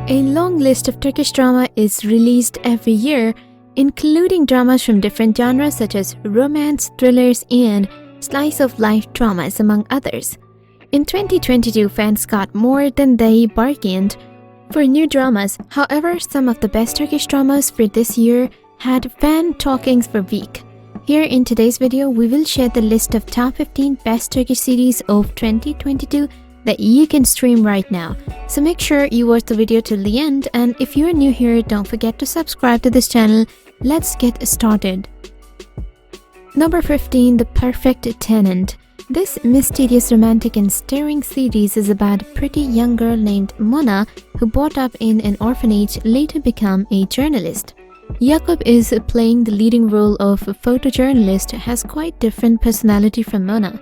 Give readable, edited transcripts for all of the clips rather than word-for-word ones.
A long list of Turkish drama is released every year, including dramas from different genres such as romance, thrillers, and slice-of-life dramas, among others. In 2022, fans got more than they bargained for new dramas. However, some of the best Turkish dramas for this year had fan talkings for weeks. Here in today's video, we will share the list of top 15 best Turkish series of 2022 that you can stream right now. So make sure you watch the video till the end, and if you are new here, don't forget to subscribe to this channel. Let's get started. Number 15, The Perfect Tenant. This mysterious, romantic and stirring series is about a pretty young girl named Mona who brought up in an orphanage, later become a journalist. Jakob is playing the leading role of a photojournalist, has quite different personality from Mona.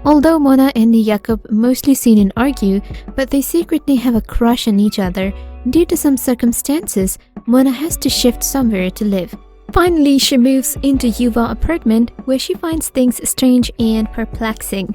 Although Mona and Jakob mostly seen and argue, but they secretly have a crush on each other. Due to some circumstances, Mona has to shift somewhere to live. Finally, she moves into Yuva apartment where she finds things strange and perplexing.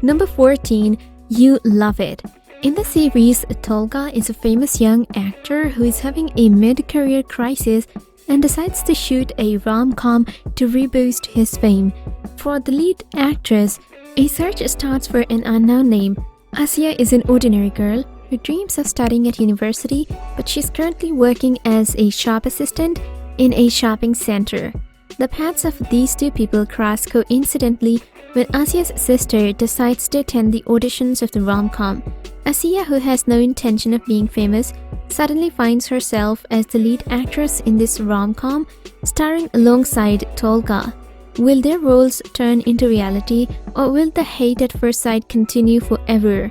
Number 14, You Love It. In the series, Tolga is a famous young actor who is having a mid-career crisis and decides to shoot a rom-com to reboost his fame. For the lead actress, a search starts for an unknown name. Asya is an ordinary girl who dreams of studying at university, but she's currently working as a shop assistant in a shopping center. The paths of these two people cross coincidentally when Asya's sister decides to attend the auditions of the rom-com. Asya, who has no intention of being famous, suddenly finds herself as the lead actress in this rom-com, starring alongside Tolga. Will their roles turn into reality, or will the hate at first sight continue forever?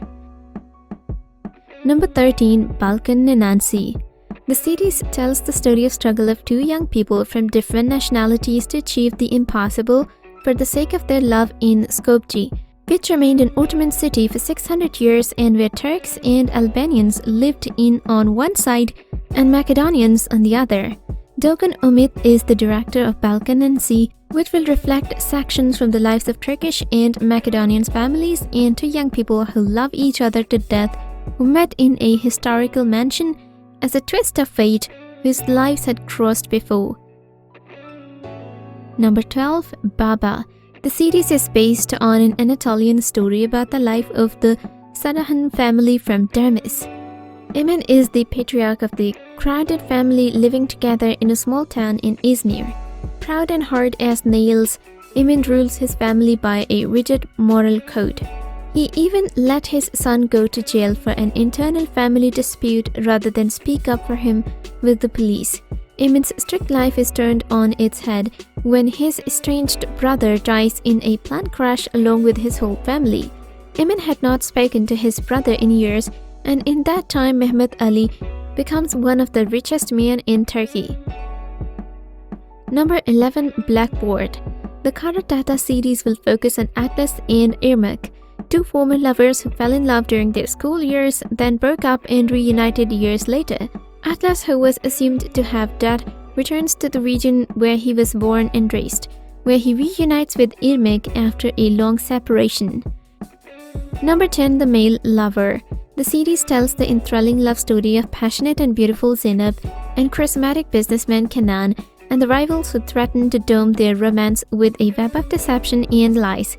Number 13, Balkan Ninnisi. The series tells the story of struggle of two young people from different nationalities to achieve the impossible for the sake of their love in Skopje, which remained an Ottoman city for 600 years and where Turks and Albanians lived in on one side and Macedonians on the other. Dogan Umit is the director of Balkan Ninnisi, which will reflect sections from the lives of Turkish and Macedonian families and two young people who love each other to death, who met in a historical mansion as a twist of fate whose lives had crossed before. Number 12, Baba. The series is based on an Anatolian story about the life of the Sadahan family from Dermis. Emin is the patriarch of the crowded family living together in a small town in Izmir. Proud and hard as nails, Emin rules his family by a rigid moral code. He even let his son go to jail for an internal family dispute rather than speak up for him with the police. Emin's strict life is turned on its head when his estranged brother dies in a plane crash along with his whole family. Emin had not spoken to his brother in years, and in that time Mehmet Ali becomes one of the richest men in Turkey. Number 11, Blackboard. The Karatata series will focus on Atlas and Irmak, two former lovers who fell in love during their school years, then broke up and reunited years later. Atlas, who was assumed to have died, returns to the region where he was born and raised, where he reunites with Irmak after a long separation. Number 10, The Male Lover. The series tells the enthralling love story of passionate and beautiful Zainab and charismatic businessman Kenan, and the rivals who threaten to dome their romance with a web of deception and lies.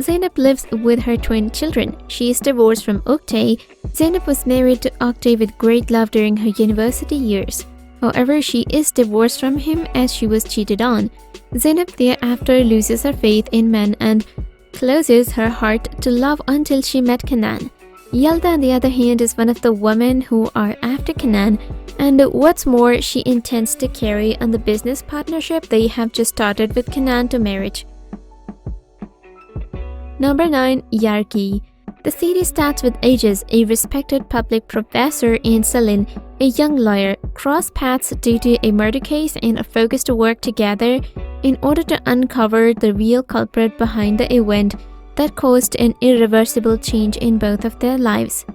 Zainab lives with her twin children. She is divorced from Oktay. Zainab was married to Oktay with great love during her university years. However, she is divorced from him as she was cheated on. Zainab thereafter loses her faith in men and closes her heart to love until she met Kenan. Yelda, on the other hand, is one of the women who are after Kenan, and what's more, she intends to carry on the business partnership they have just started with Kenan to marriage. Number 9, Yargi. The series starts with Aegis, a respected public professor, and Selin, a young lawyer, cross paths due to a murder case and are focused to work together in order to uncover the real culprit behind the event that caused an irreversible change in both of their lives.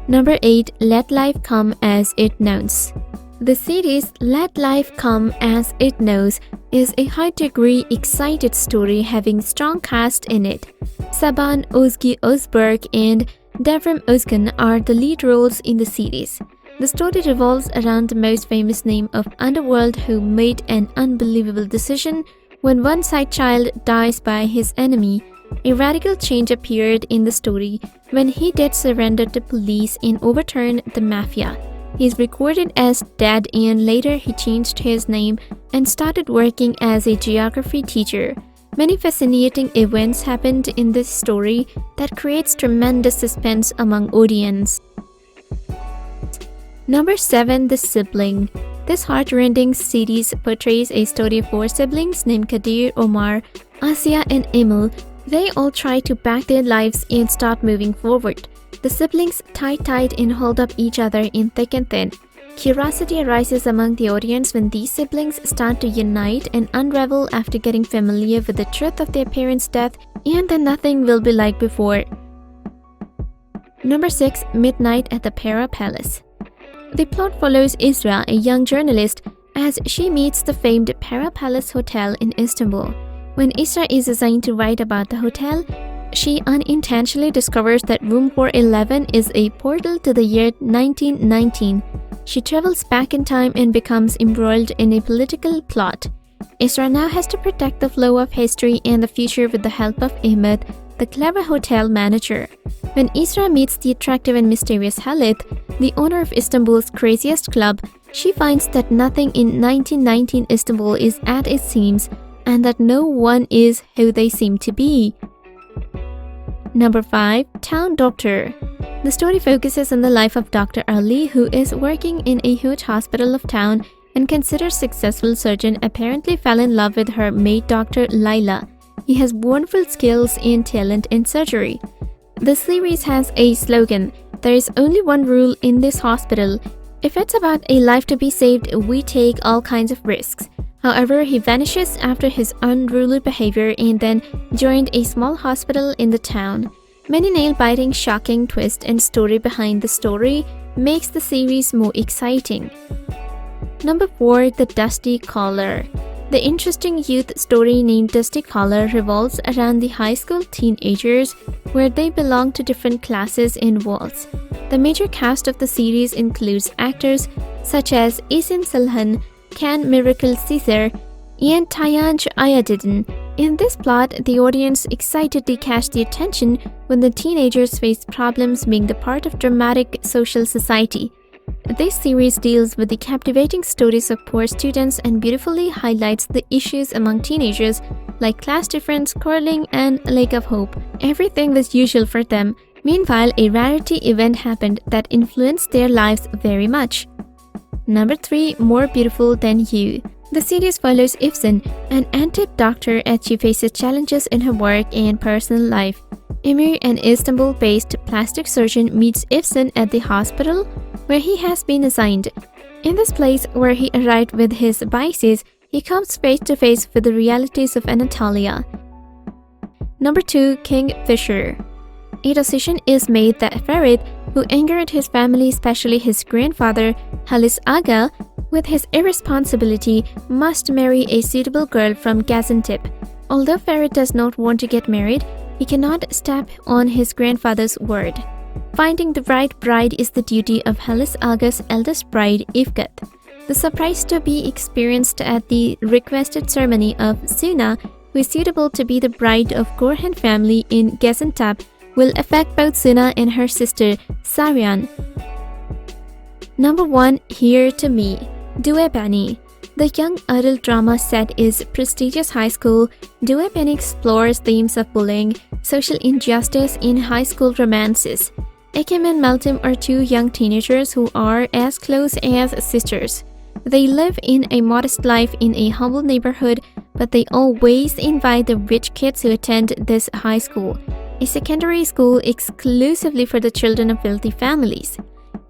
Number 8, Let Life Come As It Knows. The series Let Life Come As It Knows is a high-degree excited story having strong cast in it. Saban Özgi Özberk and Devrim Özkan are the lead roles in the series. The story revolves around the most famous name of Underworld who made an unbelievable decision when one side child dies by his enemy. A radical change appeared in the story when he did surrender to police and overturn the mafia. He is recorded as dead and later he changed his name and started working as a geography teacher. Many fascinating events happened in this story that creates tremendous suspense among audience. Number 7. The Sibling. This heart-rending series portrays a story of 4 siblings named Kadir, Omar, Asya and Emil. They all try to back their lives and start moving forward. The siblings tie tight and hold up each other in thick and thin. Curiosity arises among the audience when these siblings start to unite and unravel after getting familiar with the truth of their parents' death, and then nothing will be like before. Number 6. Midnight at the Pera Palace. The plot follows Isra, a young journalist, as she meets the famed Pera Palace Hotel in Istanbul. When Isra is assigned to write about the hotel, she unintentionally discovers that room 411 is a portal to the year 1919. She travels back in time and becomes embroiled in a political plot. Isra now has to protect the flow of history and the future with the help of Ahmed, the clever hotel manager. When Isra meets the attractive and mysterious Halit, the owner of Istanbul's craziest club, she finds that nothing in 1919 Istanbul is as it seems and that no one is who they seem to be. Number 5. Town Doctor. The story focuses on the life of Dr. Ali, who is working in a huge hospital of town and considered successful surgeon, apparently fell in love with her maid Dr. Laila. He has wonderful skills and talent in surgery. The series has a slogan, "There is only one rule in this hospital. If it's about a life to be saved, we take all kinds of risks." However, he vanishes after his unruly behavior and then joined a small hospital in the town. Many nail-biting, shocking twist and story behind the story makes the series more exciting. Number 4. The Dusty Collar. The interesting youth story named Dusty Collar revolves around the high school teenagers where they belong to different classes and walls. The major cast of the series includes actors such as Isim Salhan, Can Miracle Caesar, and Tayanch Ayadidin. In this plot, the audience excitedly catch the attention when the teenagers face problems being the part of dramatic social society. This series deals with the captivating stories of poor students and beautifully highlights the issues among teenagers like class difference, quarreling, and lack of hope. Everything was usual for them. Meanwhile, a rarity event happened that influenced their lives very much. Number 3. More Beautiful Than You. The series follows Ifsin, an Antip doctor, as she faces challenges in her work and personal life. Emir, an Istanbul-based plastic surgeon, meets Ifsin at the hospital where he has been assigned. In this place where he arrived with his biases, he comes face to face with the realities of Anatolia. Number 2. Kingfisher. A decision is made that Farid, who angered his family, especially his grandfather, Halis Aga, with his irresponsibility, must marry a suitable girl from Gaziantep. Although Farid does not want to get married, he cannot step on his grandfather's word. Finding the right bride is the duty of Halis Aga's eldest bride, Ifgat. The surprise to be experienced at the requested ceremony of Suna, who is suitable to be the bride of Gorhan family in Gaziantep, will affect both Suna and her sister, Saryan. Number 1. Here to Me. Due Beni. The young adult drama set is prestigious high school. Due Beni explores themes of bullying, social injustice, and high school romances. Ekim and Meltem are 2 young teenagers who are as close as sisters. They live in a modest life in a humble neighborhood, but they always invite the rich kids who attend this high school, a secondary school exclusively for the children of wealthy families.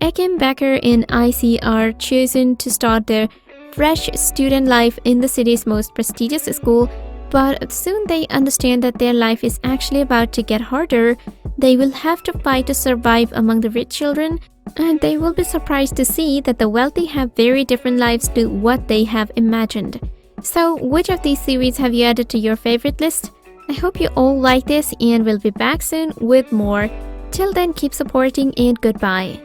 Ekim, Becker, and IC are chosen to start their fresh student life in the city's most prestigious school, but soon they understand that their life is actually about to get harder. They will have to fight to survive among the rich children, and they will be surprised to see that the wealthy have very different lives to what they have imagined. So, which of these series have you added to your favorite list? I hope you all like this and we'll be back soon with more. Till then, keep supporting and goodbye.